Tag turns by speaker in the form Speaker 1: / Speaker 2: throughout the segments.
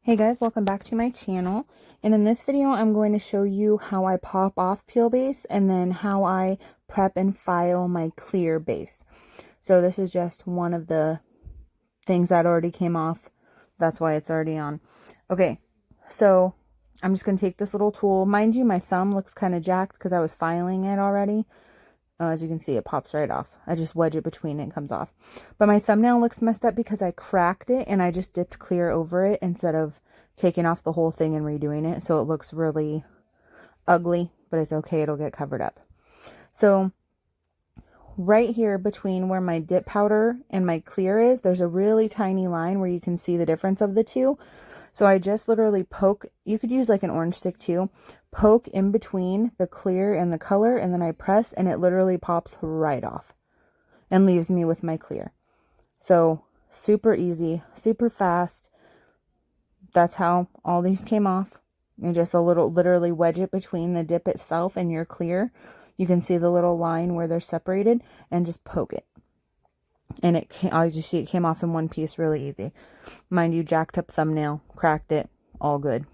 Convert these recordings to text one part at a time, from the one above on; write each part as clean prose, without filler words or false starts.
Speaker 1: Hey guys, welcome back to my channel. And in this video, I'm going to show you how I pop off peel base and then how I prep and file my clear base. So this is just one of the things that already came off. That's why it's already on. Okay, so I'm just going to take this little tool. Mind you, my thumb looks kind of jacked because I was filing it already. As you can see, it pops right off. I just wedge it between it comes off. But my thumbnail looks messed up because I cracked it and I just dipped clear over it instead of taking off the whole thing and redoing it. So it looks really ugly, but it's okay. It'll get covered up. So right here between where my dip powder and my clear is, there's a really tiny line where you can see the difference of the two. So I just literally poke, you could use like an orange stick too, poke in between the clear and the color, and then I press and it literally pops right off and leaves me with my clear. So super easy, super fast. That's how all these came off. And just a little, literally wedge it between the dip itself and your clear. You can see the little line where they're separated and just poke it. And it came, as you see, it came off in one piece really easy. Mind you, jacked up thumbnail, cracked it, all good.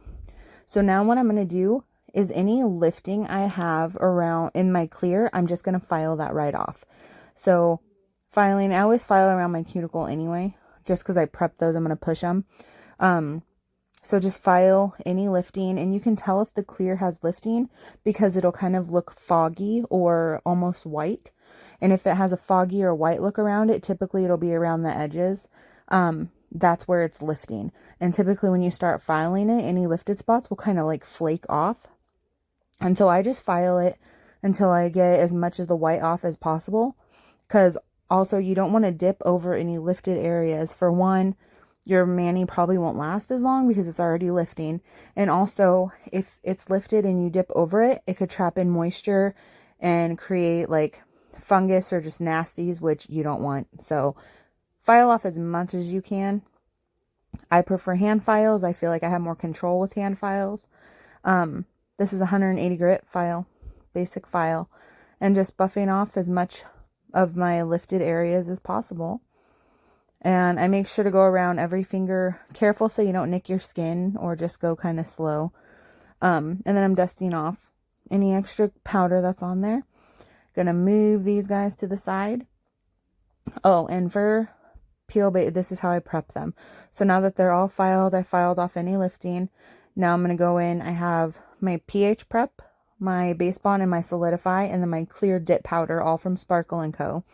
Speaker 1: So now what I'm going to do is any lifting I have around in my clear, I'm just going to file that right off. So filing, I always file around my cuticle anyway, just because I prep those, I'm going to push them. So just file any lifting, and you can tell if the clear has lifting because it'll kind of look foggy or almost white. And if it has a foggy or white look around it, typically it'll be around the edges. That's where it's lifting. And typically when you start filing it, any lifted spots will kind of like flake off. And so I just file it until I get as much of the white off as possible. Because also you don't want to dip over any lifted areas. For one, your mani probably won't last as long because it's already lifting. And also if it's lifted and you dip over it, it could trap in moisture and create like fungus or just nasties, which you don't want. So file off as much as you can. I prefer hand files. I feel like I have more control with hand files. This is a 180 grit file, basic file, and just buffing off as much of my lifted areas as possible. And I make sure to go around every finger, careful so you don't nick your skin or just go kind of slow. And then I'm dusting off any extra powder that's on there. Gonna move these guys to the side. Oh, and for peel base, this is how I prep them. So now that they're all filed, I filed off any lifting. Now I'm gonna go in. I have my pH prep, my base bond, and my solidify, and then my clear dip powder, all from Sparkle & Co.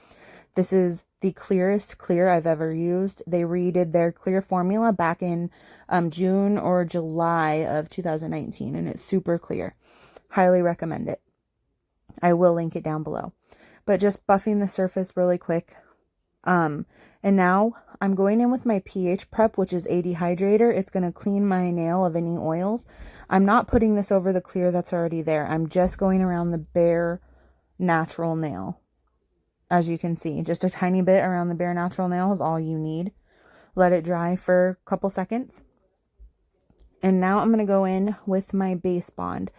Speaker 1: This is the clearest clear I've ever used. They redid their clear formula back in June or July of 2019, and it's super clear. Highly recommend it. I will link it down below. But just buffing the surface really quick. And now I'm going in with my pH prep, which is a dehydrator. It's going to clean my nail of any oils. I'm not putting this over the clear that's already there. I'm just going around the bare natural nail. As you can see, just a tiny bit around the bare natural nail is all you need. Let it dry for a couple seconds. And now I'm going to go in with my base bond.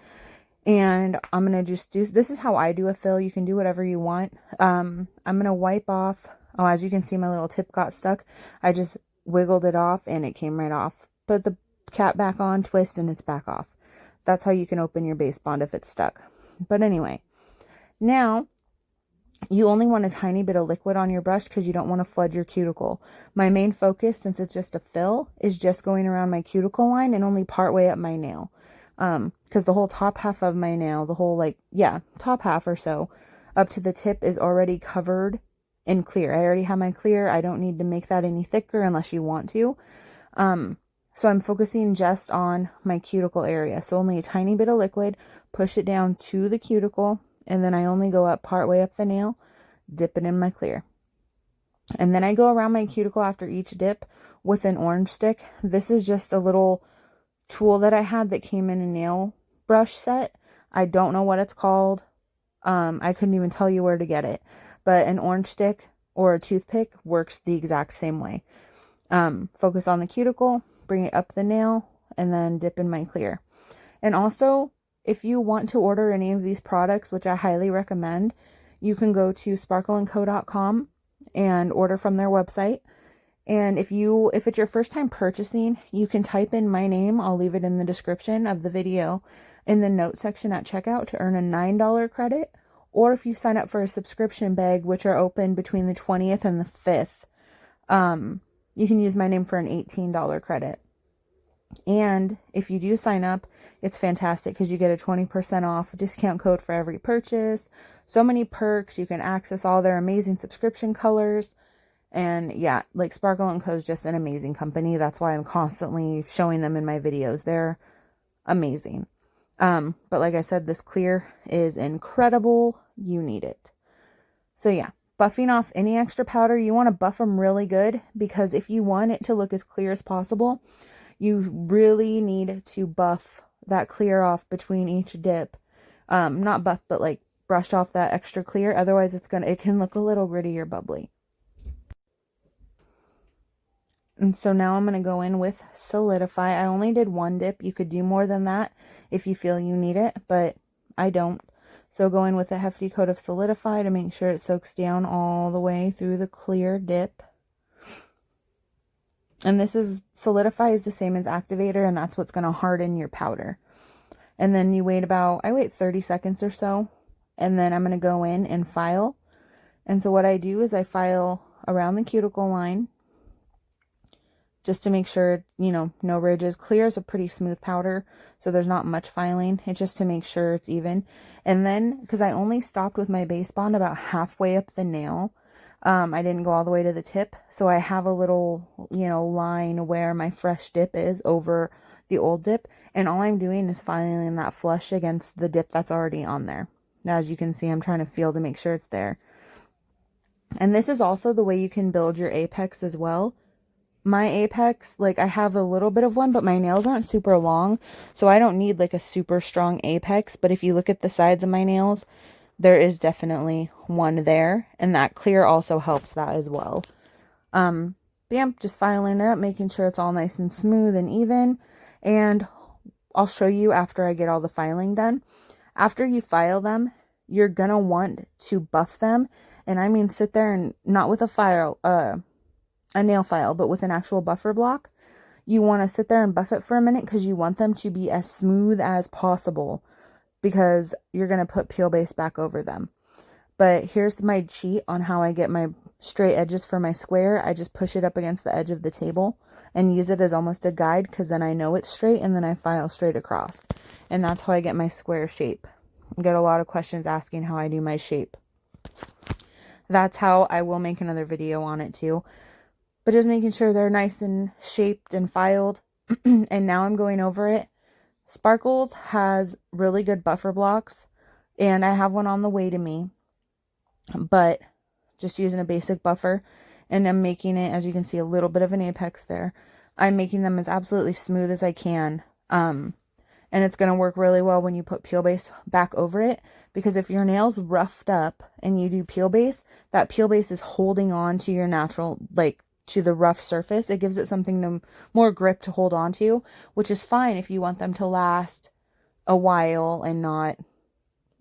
Speaker 1: And I'm going to just do, this is how I do a fill. You can do whatever you want. I'm going to wipe off. Oh, as you can see, my little tip got stuck. I just wiggled it off and it came right off. Put the cap back on, twist, and it's back off. That's how you can open your base bond if it's stuck. But anyway, now you only want a tiny bit of liquid on your brush because you don't want to flood your cuticle. My main focus, since it's just a fill, is just going around my cuticle line and only part way up my nail. Because the whole top half of my nail, the whole top half or so up to the tip is already covered in clear. I already have my clear. I don't need to make that any thicker unless you want to. So I'm focusing just on my cuticle area. So only a tiny bit of liquid, push it down to the cuticle, and then I only go up part way up the nail, dip it in my clear. And then I go around my cuticle after each dip with an orange stick. This is just a little tool that I had that came in a nail brush set. I don't know what it's called. I couldn't even tell you where to get it, but an orange stick or a toothpick works the exact same way. Focus on the cuticle, bring it up the nail, and then dip in my clear. And also, if you want to order any of these products, which I highly recommend, you can go to sparkleandco.com and order from their website. And if it's your first time purchasing, you can type in my name. I'll leave it in the description of the video in the note section at checkout to earn a $9 credit. Or if you sign up for a subscription bag, which are open between the 20th and the 5th, you can use my name for an $18 credit. And if you do sign up, it's fantastic because you get a 20% off discount code for every purchase. So many perks. You can access all their amazing subscription colors. And yeah, like Sparkle & Co is just an amazing company. That's why I'm constantly showing them in my videos. They're amazing. But like I said, this clear is incredible. You need it. So yeah, buffing off any extra powder, you want to buff them really good, because if you want it to look as clear as possible, you really need to buff that clear off between each dip. Not buff, but like brush off that extra clear. Otherwise it can look a little gritty or bubbly. And so now I'm going to go in with Solidify. I only did one dip. You could do more than that if you feel you need it, but I don't. So go in with a hefty coat of Solidify to make sure it soaks down all the way through the clear dip. And Solidify is the same as Activator, and that's what's going to harden your powder. And then you wait I wait 30 seconds or so, and then I'm going to go in and file. And so what I do is I file around the cuticle line, just to make sure, no ridges. Clear is a pretty smooth powder, so there's not much filing. It's just to make sure it's even. And then, because I only stopped with my base bond about halfway up the nail, I didn't go all the way to the tip, so I have a little, line where my fresh dip is over the old dip, and all I'm doing is filing that flush against the dip that's already on there. Now, as you can see, I'm trying to feel to make sure it's there. And this is also the way you can build your apex as well. My apex, like, I have a little bit of one, but my nails aren't super long, so I don't need like a super strong apex. But if you look at the sides of my nails, there is definitely one there, and that clear also helps that as well. But yeah, just filing it up, making sure it's all nice and smooth and even. And I'll show you after I get all the filing done. After you file them, you're gonna want to buff them, and I mean sit there and not with a nail file, but with an actual buffer block. You want to sit there and buff it for a minute because you want them to be as smooth as possible, because you're going to put peel base back over them. But here's my cheat on how I get my straight edges for my square. I just push it up against the edge of the table and use it as almost a guide, because then I know it's straight, and then I file straight across. And that's how I get my square shape. I get a lot of questions asking how I do my shape. That's how I will make another video on it too. But just making sure they're nice and shaped and filed. And now I'm going over it. Sparkles has really good buffer blocks, and I have one on the way to me, but just using a basic buffer, and I'm making it, as you can see, a little bit of an apex there. I'm making them as absolutely smooth as I can. And it's going to work really well when you put peel base back over it, because if your nail's roughed up and you do peel base, that peel base is holding on to your natural, to the rough surface. It gives it something more grip to hold on to, which is fine if you want them to last a while and not,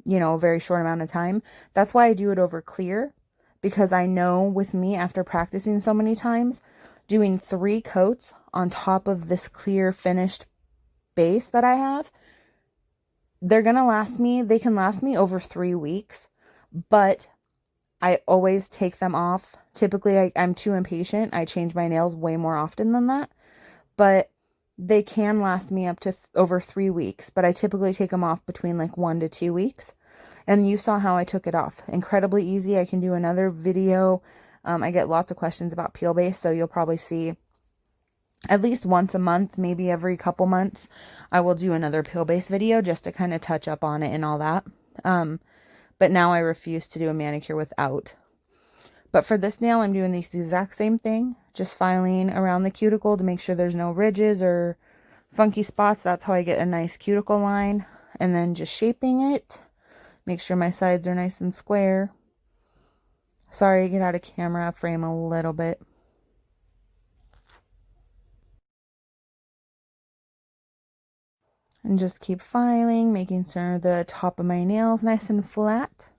Speaker 1: a very short amount of time. That's why I do it over clear, because I know with me, after practicing so many times, doing 3 coats on top of this clear finished base that I have, they can last me over 3 weeks, but I always take them off. Typically, I'm too impatient. I change my nails way more often than that. But they can last me up to over 3 weeks. But I typically take them off between 1 to 2 weeks. And you saw how I took it off. Incredibly easy. I can do another video. I get lots of questions about peel base, so you'll probably see at least once a month, maybe every couple months, I will do another peel base video just to kind of touch up on it and all that. But now I refuse to do a manicure without. But for this nail, I'm doing the exact same thing. Just filing around the cuticle to make sure there's no ridges or funky spots. That's how I get a nice cuticle line. And then just shaping it. Make sure my sides are nice and square. Sorry, get out of camera frame a little bit. And just keep filing, making sure the top of my nail's nice and flat.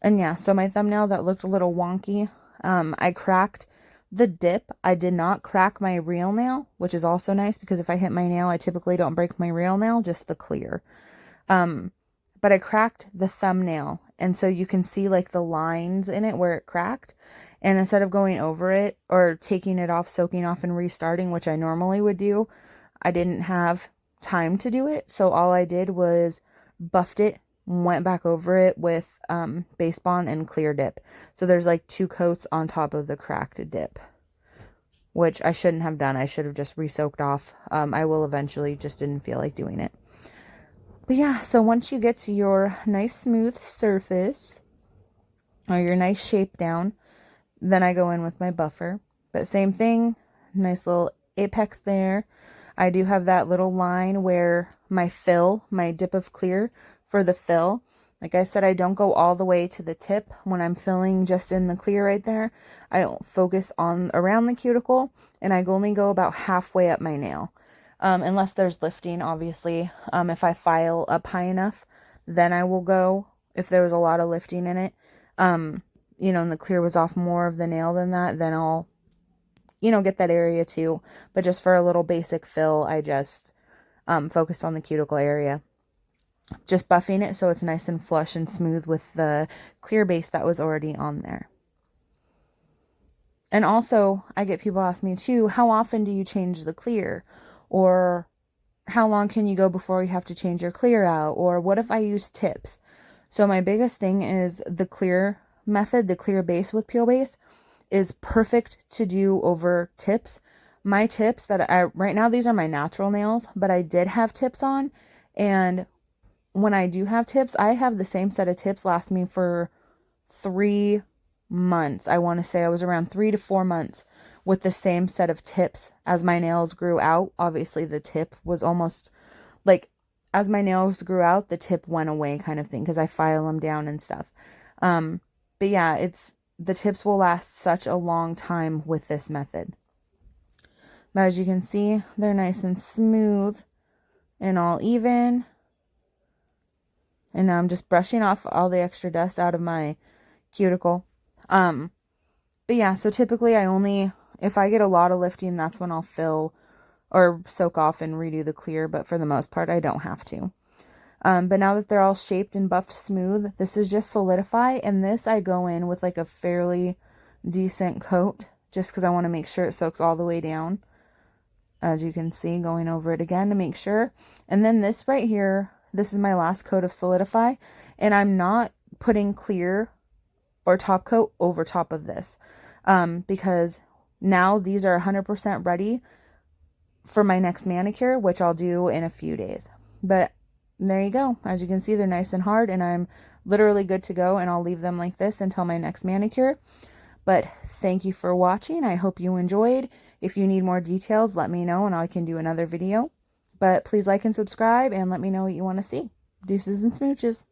Speaker 1: And yeah, so my thumbnail that looked a little wonky, I cracked the dip. I did not crack my real nail, which is also nice because if I hit my nail, I typically don't break my real nail, just the clear. But I cracked the thumbnail, and so you can see like the lines in it where it cracked. And instead of going over it or taking it off, soaking off, and restarting, which I normally would do, I didn't have time to do it. So all I did was buffed it, went back over it with base bond and clear dip. So there's like 2 coats on top of the cracked dip, which I shouldn't have done. I should have just re-soaked off. I will eventually, just didn't feel like doing it. But yeah, so once you get to your nice smooth surface or your nice shape down, then I go in with my buffer. But same thing, nice little apex there. I do have that little line where my fill, my dip of clear for the fill. Like I said, I don't go all the way to the tip when I'm filling just in the clear right there. I don't focus on around the cuticle, and I only go about halfway up my nail. Unless there's lifting, obviously. If I file up high enough, then I will go, if there was a lot of lifting in it, you know, and the clear was off more of the nail than that, then I'll, you know, get that area too. But just for a little basic fill, I just focused on the cuticle area. Just buffing it so it's nice and flush and smooth with the clear base that was already on there. And also, I get people ask me too, how often do you change the clear? Or how long can you go before you have to change your clear out? Or what if I use tips? So my biggest thing is the clear method, the clear base with peel base is perfect to do over tips. My tips that right now, these are my natural nails, but I did have tips on. And when I do have tips, I have the same set of tips last me for 3 months. I want to say I was around 3 to 4 months with the same set of tips as my nails grew out. Obviously the tip was almost like, as my nails grew out, the tip went away kind of thing, because I file them down and stuff. But yeah, the tips will last such a long time with this method. But as you can see, they're nice and smooth and all even. And now I'm just brushing off all the extra dust out of my cuticle. But yeah, so typically I only, if I get a lot of lifting, that's when I'll fill or soak off and redo the clear. But for the most part, I don't have to. But now that they're all shaped and buffed smooth, this is just solidify. And this I go in with like a fairly decent coat, just because I want to make sure it soaks all the way down. As you can see, going over it again to make sure. And then this right here, this is my last coat of solidify. And I'm not putting clear or top coat over top of this. Because now these are 100% ready for my next manicure, which I'll do in a few days. But there you go. As you can see, they're nice and hard, and I'm literally good to go, and I'll leave them like this until my next manicure. But thank you for watching. I hope you enjoyed. If you need more details, let me know, and I can do another video. But please like and subscribe, and let me know what you want to see. Deuces and smooches.